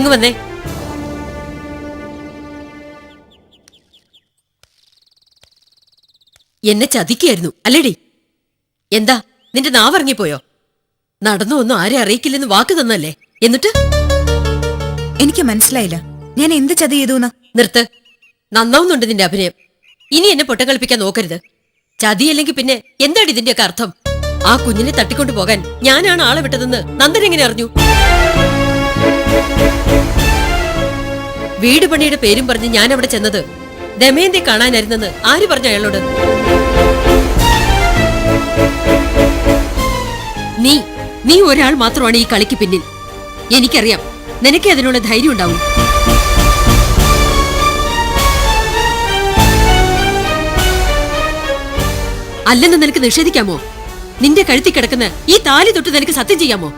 ഇങ്ങ് വന്നേ. എന്നെ ചതിക്കായിരുന്നു അല്ലേടി? എന്താ നിന്റെ നാവിറങ്ങിപ്പോയോ? നടന്നു ഒന്നും ആരെ അറിയിക്കില്ലെന്ന് വാക്ക് തന്നല്ലേ? എന്നിട്ട് എനിക്ക് മനസ്സിലായില്ല, ഞാൻ എന്ത് ചതി ചെയ്തു? നിർത്ത്. നന്നാവുന്നുണ്ട് നിന്റെ അഭിനയം. ഇനി എന്നെ പൊട്ടം കളിപ്പിക്കാൻ നോക്കരുത്. ചതിയല്ലെങ്കിൽ പിന്നെ എന്താണ് ഇതിന്റെയൊക്കെ അർത്ഥം? ആ കുഞ്ഞിനെ തട്ടിക്കൊണ്ടു പോകാൻ ഞാനാണ് ആളെ വിട്ടതെന്ന് നന്ദൻ എങ്ങനെ അറിഞ്ഞു? വീട് പണിയുടെ പേരും പറഞ്ഞ് ഞാൻ അവിടെ ചെന്നത് ദമയന്തി കാണാനായിരുന്നെന്ന് ആര് പറഞ്ഞു അയാളോട്? നീ ഒരാൾ മാത്രമാണ് ഈ കളിക്ക് പിന്നിൽ. എനിക്കറിയാം, നിനക്ക് അതിനുള്ള ധൈര്യം ഉണ്ടാവും. അല്ലെന്ന് നിനക്ക് നിഷേധിക്കാമോ? നിന്റെ കഴുത്തി കിടക്കുന്ന ഈ താലി തൊട്ട് നിനക്ക് സത്യം ചെയ്യാമോ?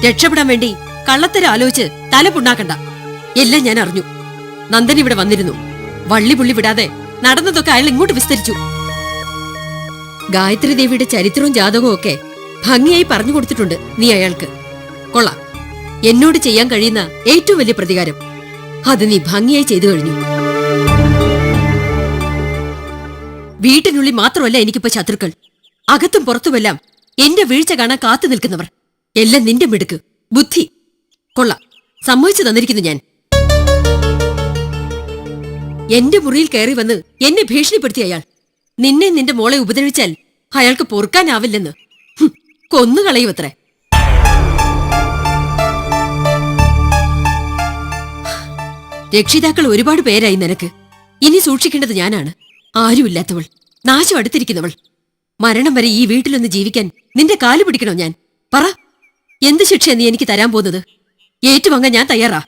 രക്ഷപ്പെടാൻ വേണ്ടി കള്ളത്തരം ആലോചിച്ച് തല പുണ്ണാക്കണ്ട. എല്ലാം ഞാൻ അറിഞ്ഞു. നന്ദൻ ഇവിടെ വന്നിരുന്നു. വള്ളി പുള്ളി വിടാതെ നടന്നതൊക്കെ അയാൾ ഇങ്ങോട്ട് വിസ്തരിച്ചു. ഗായത്രി ദേവിയുടെ ചരിത്രവും ജാതകവും ഒക്കെ ഭംഗിയായി പറഞ്ഞു കൊടുത്തിട്ടുണ്ട് നീ അയാൾക്ക്. കൊള്ളാം. എന്നോട് ചെയ്യാൻ കഴിയുന്ന ഏറ്റവും വലിയ പ്രതികാരം അത് നീ ഭംഗിയായി ചെയ്തു കഴിഞ്ഞു. വീട്ടിനുള്ളിൽ മാത്രമല്ല എനിക്കിപ്പോ ശത്രുക്കൾ, അകത്തും പുറത്തുമെല്ലാം എന്റെ വീഴ്ച കാണാൻ കാത്തു നിൽക്കുന്നവർ. എല്ലാം നിന്റെ മിടുക്ക്, ബുദ്ധി. കൊള്ളാം, സമ്മതിച്ചു തന്നിരിക്കുന്നു ഞാൻ. എന്റെ മുറിയിൽ കയറി വന്ന് എന്നെ ഭീഷണിപ്പെടുത്തി അയാൾ. നിന്നെ നിന്റെ മോളെ ഉപദ്രവിച്ചാൽ അയാൾക്ക് പൊറുക്കാനാവില്ലെന്ന്. കൊന്നുകളയുമത്രേ. രക്ഷിതാക്കൾ ഒരുപാട് പേരായി നിനക്ക്. ഇനി സൂക്ഷിക്കേണ്ടത് ഞാനാണ്. ആരുമില്ലാത്തവൾ, നാശം അടുത്തിരിക്കുന്നവൾ. മരണം വരെ ഈ വീട്ടിലൊന്ന് ജീവിക്കാൻ നിന്റെ കാല് പിടിക്കണോ ഞാൻ? പറ, എന്ത് ശിക്ഷ നീ എനിക്ക് തരാൻ പോകുന്നത്? ഏറ്റുവാങ്ങാൻ ഞാൻ തയ്യാറാ.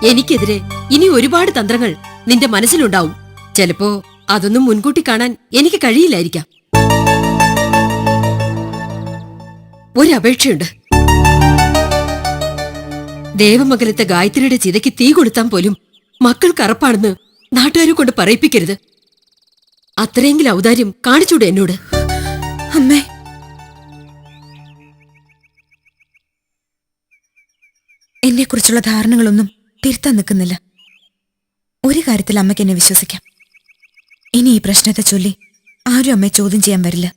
എനിക്കെതിരെ ഇനി ഒരുപാട് തന്ത്രങ്ങൾ നിന്റെ മനസ്സിലുണ്ടാവും. ചിലപ്പോ അതൊന്നും മുൻകൂട്ടി കാണാൻ എനിക്ക് കഴിയില്ലായിരിക്കാം. ഒരപേക്ഷയുണ്ട്. ദേവമംഗലത്തെ ഗായത്രിയുടെ ചിതയ്ക്ക് തീ കൊടുത്താൻ പോലും മക്കൾ കറപ്പാണെന്ന് നാട്ടുകാരെ കൊണ്ട് പറയിപ്പിക്കരുത്. അത്രയെങ്കിലും ഔദാര്യം കാണിച്ചൂടെ എന്നോട്? അമ്മേ, എന്നെക്കുറിച്ചുള്ള ധാരണകളൊന്നും തിരുത്താൻ നിൽക്കുന്നില്ല. ഒരു കാര്യത്തിൽ അമ്മയ്ക്ക് എന്നെ വിശ്വസിക്കാം. ഇനി ഈ പ്രശ്നത്തെ ചൊല്ലി ആരും അമ്മയെ ചോദ്യം ചെയ്യാൻ വരില്ല.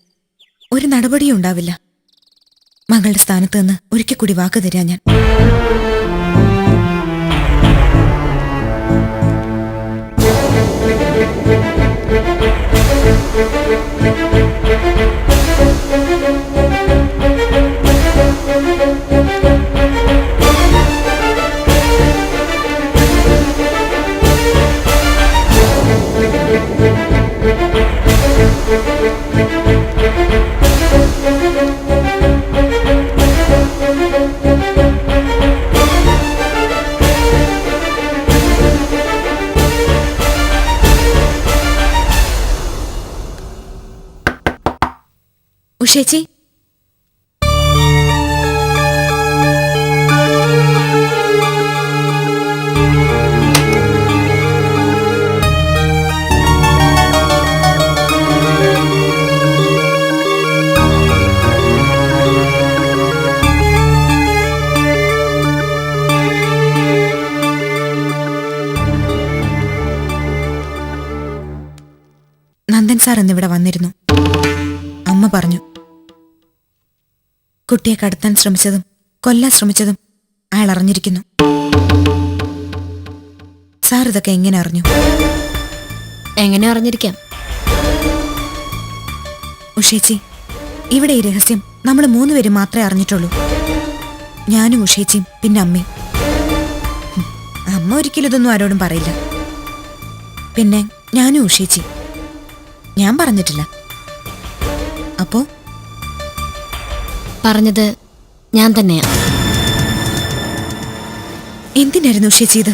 ഒരു നടപടിയും ഉണ്ടാവില്ല. മകളുടെ സ്ഥാനത്ത് നിന്ന് ഒരിക്കൽ കൂടി വാക്ക് തരാ ഞാൻ. ഉഷേച്ചി, നന്ദൻ സാർ എന്നിവിടെ വന്നിരുന്നു. അമ്മ പറഞ്ഞു, കുട്ടിയെ കടത്താൻ ശ്രമിച്ചതും കൊല്ലാൻ ശ്രമിച്ചതും അയാൾ അറിഞ്ഞിരിക്കുന്നു. സാർ ഇതൊക്കെ എങ്ങനെ അറിഞ്ഞു? എങ്ങനെ അറിഞ്ഞിരിക്കാം? ഉഷേച്ചി, ഇവിടെ ഈ രഹസ്യം നമ്മൾ 3 പേര് മാത്രമേ അറിഞ്ഞിട്ടുള്ളൂ. ഞാനും ഉഷേച്ചിയും പിന്നെ അമ്മയും. അമ്മ ഒരിക്കലും ഇതൊന്നും ആരോടും പറയില്ല. പിന്നെ ഞാനും ഉഷേച്ചി. ഞാൻ പറഞ്ഞിട്ടില്ല. അപ്പോ പറഞ്ഞത് ഞാൻ തന്നെയാ. എന്തിനായിരുന്നു ഉഷേച്ചി ഇത്?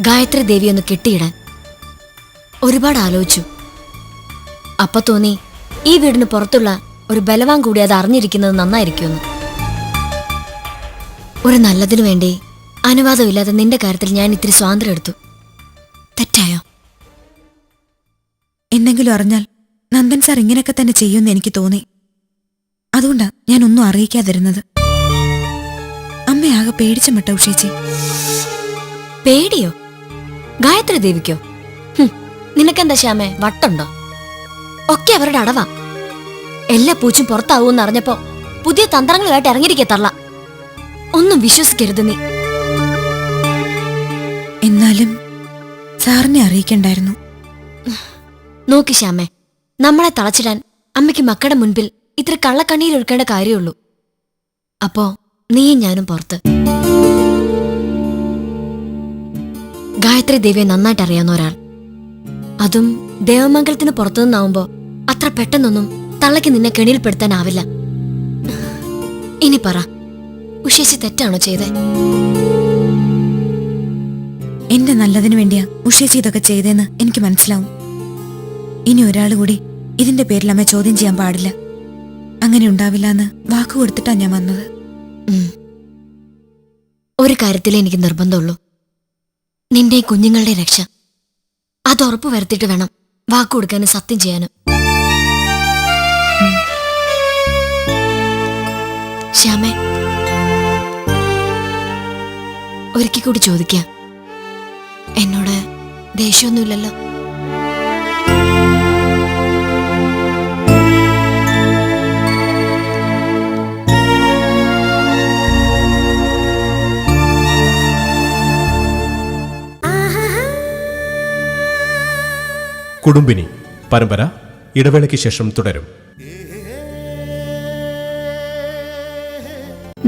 ഗായത്രി ദേവി ഒന്ന് കെട്ടിയിടാൻ ഒരുപാട് ആലോചിച്ചു. അപ്പൊ തോന്നി ഈ വീടിന് പുറത്തുള്ള ഒരു ബലവാൻ കൂടി അത് അറിഞ്ഞിരിക്കുന്നത് നന്നായിരിക്കുമെന്ന്. ഒരു നല്ലതിനു വേണ്ടി അനുവാദമില്ലാതെ നിന്റെ കാര്യത്തിൽ ഞാൻ ഇത്തിരി സ്വാതന്ത്ര്യം എടുത്തു. തെറ്റായോ? എന്തെങ്കിലും അറിഞ്ഞാൽ നന്ദൻ സാർ ഇങ്ങനെയൊക്കെ തന്നെ ചെയ്യുമെന്ന് എനിക്ക് തോന്നി. അതുകൊണ്ടാ ഞാൻ ഒന്നും അറിയിക്കാതിരുന്നത്. അമ്മയാകെ പേടിച്ച മട്ട ഉഷേച്ചി. പേടിയോ? ഗായത്രി ദേവിക്കോ? നിനക്കെന്താ ശ്യാമേ, വട്ടുണ്ടോ? ഒക്കെ അവരുടെ അടവാ. എല്ലാ പൂച്ചും പുറത്താവൂന്ന് അറിഞ്ഞപ്പോ പുതിയ തന്ത്രങ്ങളുമായിട്ട് ഇറങ്ങിയിരിക്കെ തള്ള. ഒന്നും വിശ്വസിക്കരുത് നീ. എന്നാലും സാറിനെ അറിയിക്കണ്ടായിരുന്നു. നോക്കി ശ്യാമേ, നമ്മളെ തളച്ചിടാൻ അമ്മയ്ക്ക് മക്കളുടെ മുൻപിൽ ഇത്ര കള്ളക്കണ്ണീരൊഴുക്കേണ്ട കാര്യമുള്ളൂ. അപ്പോ നീയും ഞാനും പുറത്ത്. ഗായത്രി ദേവിയെ നന്നായിട്ട് അറിയാവുന്ന ഒരാൾ, അതും ദേവമംഗലത്തിന് പുറത്തുനിന്നാവുമ്പോ അത്ര പെട്ടെന്നൊന്നും തള്ളയ്ക്ക് നിന്നെ കെണിയിൽപ്പെടുത്താനാവില്ല. ഇനി പറ, ഉഷേച്ചി തെറ്റാണോ ചെയ്തേ? എന്റെ നല്ലതിനു വേണ്ടിയാ ഉഷേച്ചി ഇതൊക്കെ ചെയ്തേന്ന് എനിക്ക് മനസ്സിലാവും. ഇനി ഒരാൾ കൂടി ഇതിന്റെ പേരിൽ അമ്മ ചോദ്യം ചെയ്യാൻ പാടില്ല. അങ്ങനെ ഉണ്ടാവില്ല എന്ന് വാക്കു കൊടുത്തിട്ടാ ഞാൻ വന്നത്. ഒരു കാര്യത്തിലേ എനിക്ക് നിർബന്ധമുള്ളൂ, നിന്റെ കുഞ്ഞുങ്ങളുടെ രക്ഷ. അത് ഉറപ്പു വരുത്തിയിട്ട് വേണം വാക്കു കൊടുക്കാനും സത്യം ചെയ്യാനും. ശ്യാമേ, ഒരിക്കൽ കൂടി ചോദിക്കാം, എന്നോട് ദേഷ്യമൊന്നുമില്ലല്ലോ? കുടുംബിനി പരമ്പര ഇടവേളയ്ക്ക് ശേഷം തുടരും.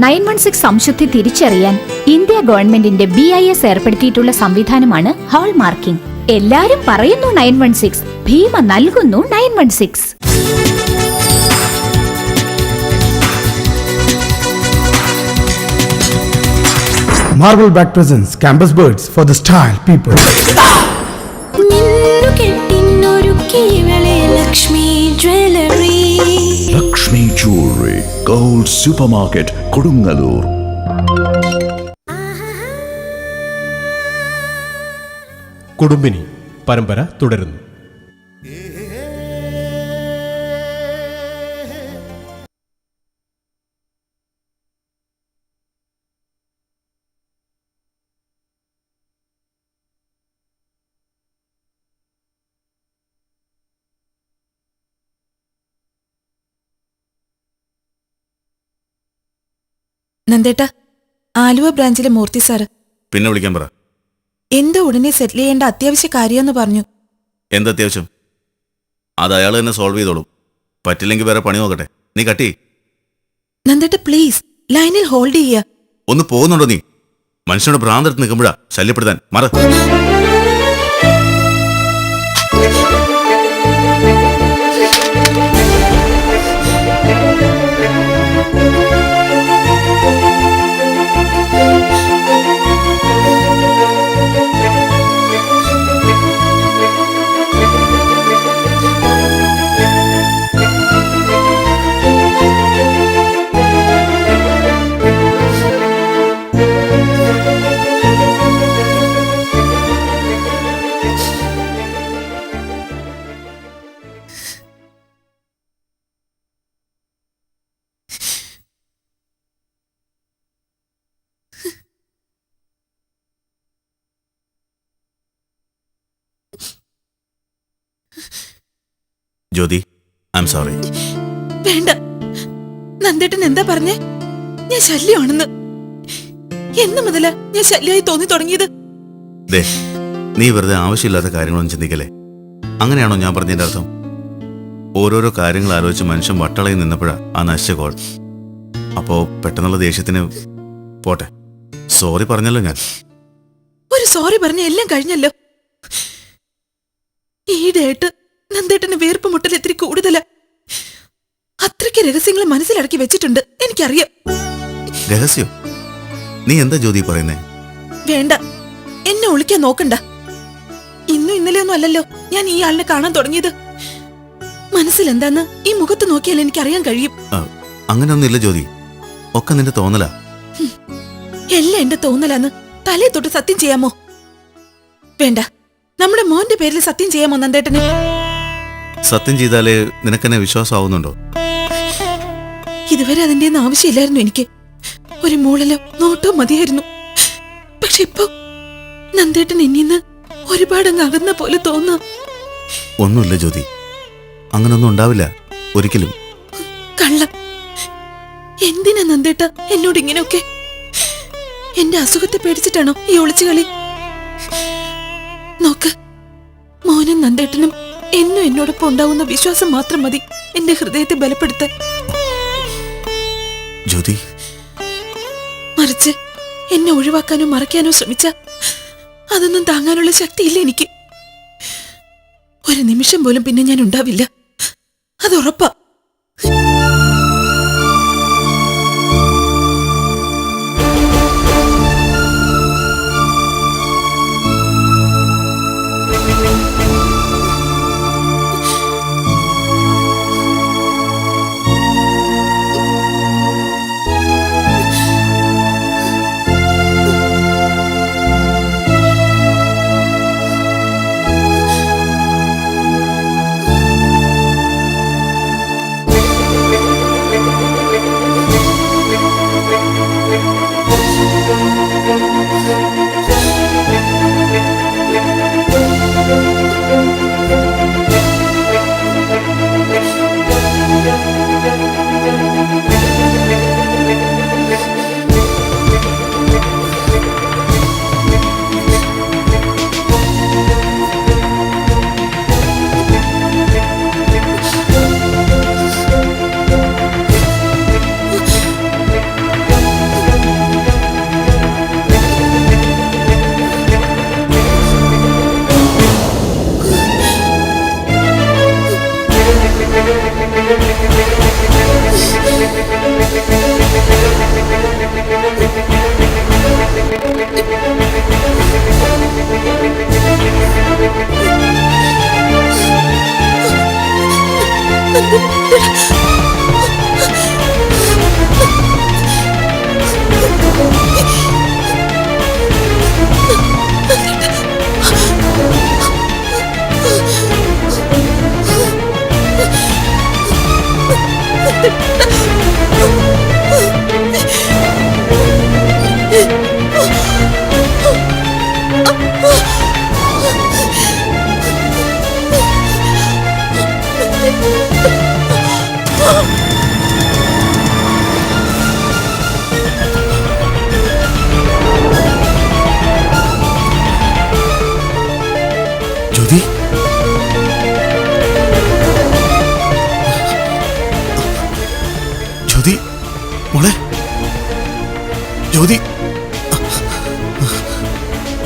916 സംശുദ്ധി തിരിച്ചറിയാൻ ഇന്ത്യ ഗവൺമെന്റിന്റെ BIS ഏർപ്പെടുത്തിയിട്ടുള്ള സംവിധാനമാണ് ഹാൾമാർക്കിംഗ്. എല്ലാരും പറയുന്നു 916, ഭീമ നൽകുന്നു 916. Marble Back presents Campus Birds for the Style People. Lakshmi Jewelry, Gold Supermarket, Kodungalur. കുടുംബിനി പരമ്പര തുടരുന്നു. നന്ദേട്ടാ, ആലുവ ബ്രാഞ്ചിലെ മൂർത്തി സാറ് പിന്നെ വിളിക്കാൻ പറ. എന്താ ഉടനെ സെറ്റിൽ ചെയ്യേണ്ട അത്യാവശ്യ കാര്യമെന്ന് പറഞ്ഞു. എന്തത്യാവശ്യം? അത് അയാൾ തന്നെ സോൾവ് ചെയ്തോളും. പറ്റില്ലെങ്കിൽ വേറെ പണി നോക്കട്ടെ. നീ കട്ടി. നന്ദേട്ട പ്ലീസ് ലൈനിൽ ഹോൾഡ് ചെയ്യ. ഒന്ന് പോകുന്നുണ്ടോ നീ? മനുഷ്യനോട് ഭ്രാന്തെടുത്ത് നിൽക്കുമ്പോഴാ ശല്യപ്പെടുത്താൻ. മറ. Jyothi, I'm sorry. വേണ്ട. നന്ദേട്ടൻ എന്താ പറഞ്ഞേ? ഞാൻ ശല്യമാണെന്ന്. എന്ന് മുതലാ ഞാൻ ശല്യമായി തോന്നി തുടങ്ങിയത്? ദേ, നീ വെറുതെ ആവശ്യമില്ലാത്ത കാര്യങ്ങളൊന്നും ചിന്തിക്കല്ലേ. അങ്ങനെയാണോ ഞാൻ പറഞ്ഞതിന്റെ അർത്ഥം? ഓരോരോ കാര്യങ്ങൾ ആലോചിച്ച് മനുഷ്യൻ വട്ടളയിൽ നിന്നപ്പോഴാ ആ നശിച്ച കോൾ. അപ്പോ പെട്ടെന്നുള്ള ദേഷ്യത്തിന് പോട്ടെ. സോറി പറഞ്ഞല്ലോ ഞാൻ. ഒരു സോറി പറഞ്ഞ എല്ലാം കഴിഞ്ഞല്ലോ. ഈയിടെയായിട്ട് നന്ദേട്ടന് വീർപ്പ് മുട്ടൽ ഇത്തിരി കൂടുതലാ. അത്രയ്ക്ക് രഹസ്യങ്ങൾ മനസ്സിലടക്കി വെച്ചിട്ടുണ്ട്, എനിക്കറിയാം. രഹസ്യം? നീ എന്താ ജ്യോതി പറയുന്നേ? വേണ്ട, എന്നെ ഒളിക്കാൻ നോക്കണ്ട. ഇന്നും ഇന്നലെയൊന്നും അല്ലല്ലോ ഞാൻ ഈ ആളിനെ കാണാൻ തുടങ്ങിയത്. മനസ്സിലെന്താന്ന് ഈ മുഖത്ത് നോക്കിയാൽ എനിക്കറിയാൻ കഴിയും. അങ്ങനെയൊന്നുമില്ല ജ്യോതി, ഒക്കെ നിന്റെ തോന്നലാ. എല്ലാം എന്റെ തോന്നലാന്ന് തലേ തൊട്ട് സത്യം ചെയ്യാമോ? വേണ്ട, നമ്മുടെ മോന്റെ പേരിൽ സത്യം ചെയ്യാമോ നന്ദേട്ടന്? സത്യം ചെയ്താലേ നിനക്കെന്നെ വിശ്വാസമാവുന്നുണ്ടോ? ഇതുവരെ അതിന്റെ ഒന്നും ആവശ്യമില്ലായിരുന്നു എനിക്ക്. ഒരു മൂളലോ നോട്ടോ മതിയായിരുന്നു. പക്ഷെ ഇപ്പൊ നന്ദേട്ടൻ എന്നിന്ന് ഒരുപാടങ്ങ് അകന്ന പോലെ തോന്നാം. ഒന്നുമില്ല ജ്യോതി, അങ്ങനൊന്നും ഉണ്ടാവില്ല ഒരിക്കലും. കള്ളം. എന്തിനാ നന്ദേട്ട എന്നോട് ഇങ്ങനെയൊക്കെ? എന്റെ അസുഖത്തെ പേടിച്ചിട്ടാണോ ഈ ഒളിച്ചുകളി? നോക്ക്, മോനും നന്ദേട്ടനും എന്നും എന്നോടൊപ്പം ഉണ്ടാവുന്ന വിശ്വാസം മാത്രം മതി എന്റെ ഹൃദയത്തെ ബലപ്പെടുത്താൻ. ജ്യോതി, മറിച്ച് എന്നെ ഒഴിവാക്കാനോ മറയ്ക്കാനോ ശ്രമിച്ച അതൊന്നും താങ്ങാനുള്ള ശക്തിയില്ല എനിക്ക്. ഒരു നിമിഷം പോലും പിന്നെ ഞാൻ ഉണ്ടാവില്ല, അത് ഉറപ്പാ. ജ്യോതി, ജ്യോതി മോളെ, ജ്യോതി,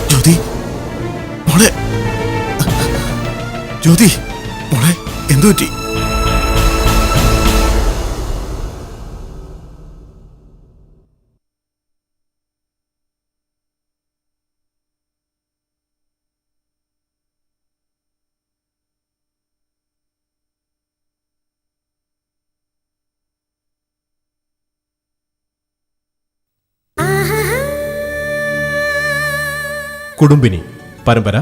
ജ്യോതി മോളെ, ജ്യോതി മോളെ, എന്തു പറ്റി? കുടുംബിനി പരമ്പര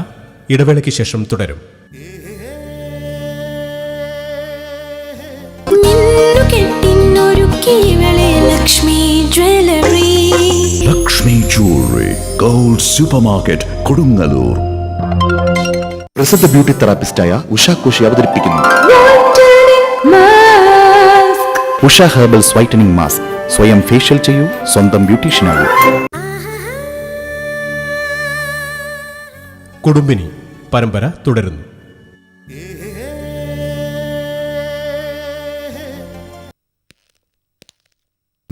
ഇടവേളയ്ക്ക് ശേഷം തുടരും. Lakshmi jewellery gold super market Kodungallur. പ്രസിദ്ധ ബ്യൂട്ടി തെറാപ്പിസ്റ്റായ ഉഷ കോശി അവതരിപ്പിക്കുന്നു ഉഷ ഹെർബൽസ് വൈറ്റനിങ് മാസ്ക്. സ്വയം ഫേഷ്യൽ ചെയ്യൂ, സ്വന്തം ബ്യൂട്ടീഷ്യനാകൂ. കുടുംബിനി പരമ്പര തുടരുന്നു.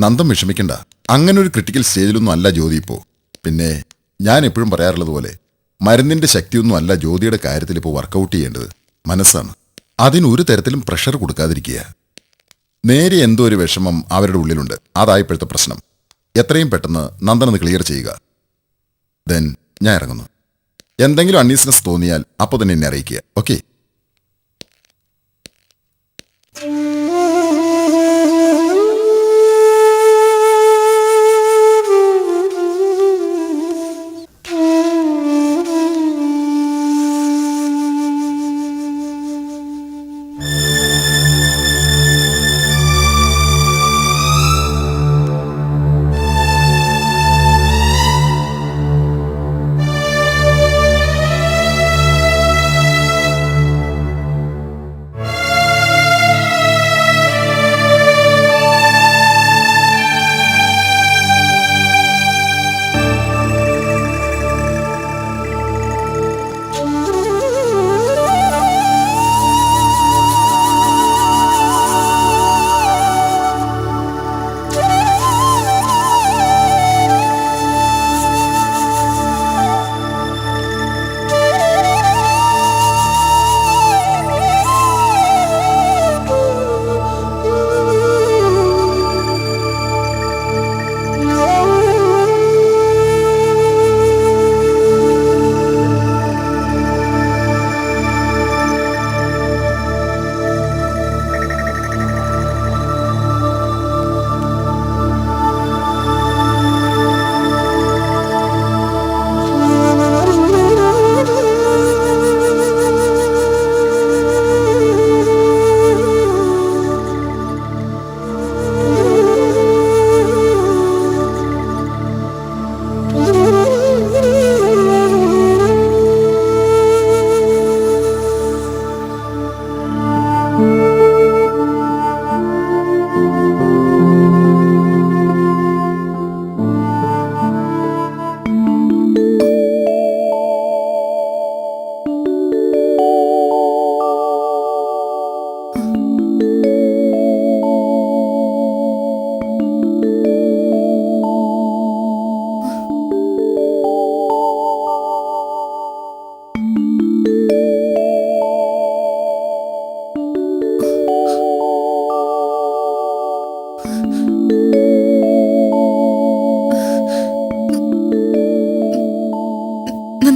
നന്ദം വിഷമിക്കണ്ട, അങ്ങനെ ഒരു ക്രിട്ടിക്കൽ സ്റ്റേജിലൊന്നും അല്ല ജ്യോതി ഇപ്പോൾ. പിന്നെ ഞാൻ എപ്പോഴും പറയാറുള്ളത് പോലെ മരുന്നിന്റെ ശക്തിയൊന്നും അല്ല ജ്യോതിയുടെ കാര്യത്തിൽ ഇപ്പോൾ വർക്കൗട്ട് ചെയ്യേണ്ടത്, മനസ്സാണ്. അതിനൊരു തരത്തിലും പ്രഷർ കൊടുക്കാതിരിക്കുക. നേരെ എന്തോ ഒരു വിഷമം അവരുടെ ഉള്ളിലുണ്ട്, അതായപ്പോഴത്തെ പ്രശ്നം. എത്രയും പെട്ടെന്ന് നന്ദനത് ക്ലിയർ ചെയ്യുക. ദെൻ ഞാൻ ഇറങ്ങുന്നു. എന്തെങ്കിലും അൺഈസിനെസ് തോന്നിയാൽ അപ്പോൾ തന്നെ എന്നെ അറിയിക്കുക. ഓക്കെ?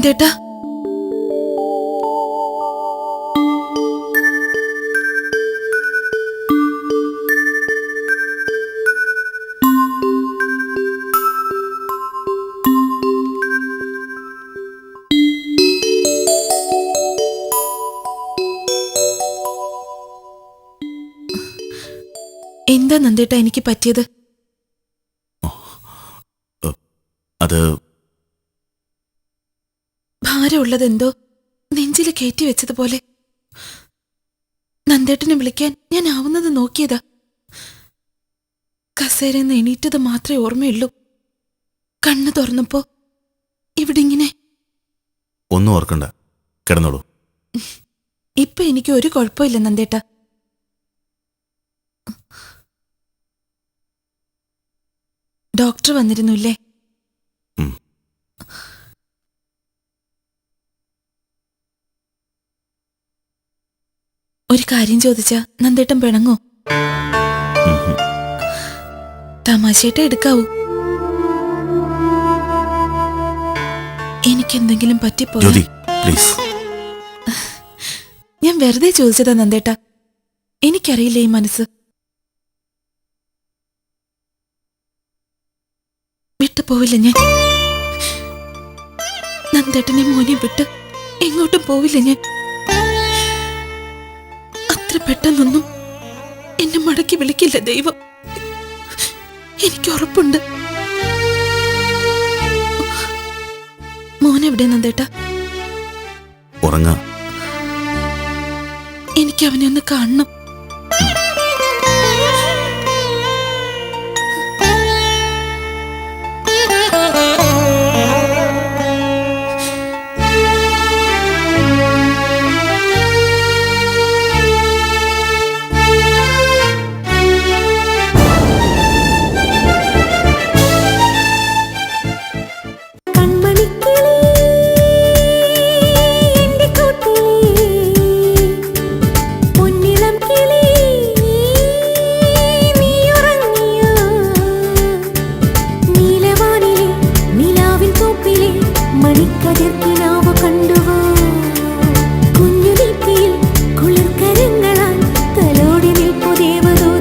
നന്ദേട്ടാ. എന്താ നന്ദേട്ടാ എനിക്ക് പറ്റിയത്? അത് ഭാരമുള്ളതെന്തോ നെഞ്ചില് കയറ്റി വെച്ചതുപോലെ. നന്ദേട്ടനെ വിളിക്കാൻ ഞാൻ ആവുന്നത് നോക്കിയതാ. കസേരന്ന് എണീറ്റത് മാത്രമേ ഓർമ്മയുള്ളൂ. കണ്ണു തുറന്നപ്പോ ഇവിടെ ഇങ്ങനെ. ഒന്നും ഓർക്കണ്ട, കിടന്നോളൂ. ഇപ്പൊ എനിക്ക് ഒരു കുഴപ്പമില്ല നന്ദേട്ടാ. ഡോക്ടർ വന്നിരുന്നുല്ലേ? ഒരു കാര്യം ചോദിച്ചാ നന്ദേട്ടൻ പിണങ്ങോ? തമാശയായിട്ട് എടുക്കാവൂ. എനിക്കെന്തെങ്കിലും പറ്റിപ്പോയോ? ഞാൻ വെറുതെ ചോദിച്ചതാ നന്ദേട്ടാ. എനിക്കറിയില്ല ഈ മനസ്സ്. വിട്ടു പോവില്ല ഞാൻ. നന്ദേട്ടനെ മോനെ വിട്ട് എങ്ങോട്ടും പോവില്ല ഞാൻ. അത്ര പെട്ടെന്നൊന്നും എന്നെ മടക്കി വിളിക്കില്ല ദൈവം. എനിക്ക് ഉറപ്പുണ്ട്. മോനെവിടെ നന്ദേട്ടാ? ഉറങ്ങാ. എനിക്ക് അവനെ ഒന്ന് കാണണം. മണിക്കതിർക്കിൽ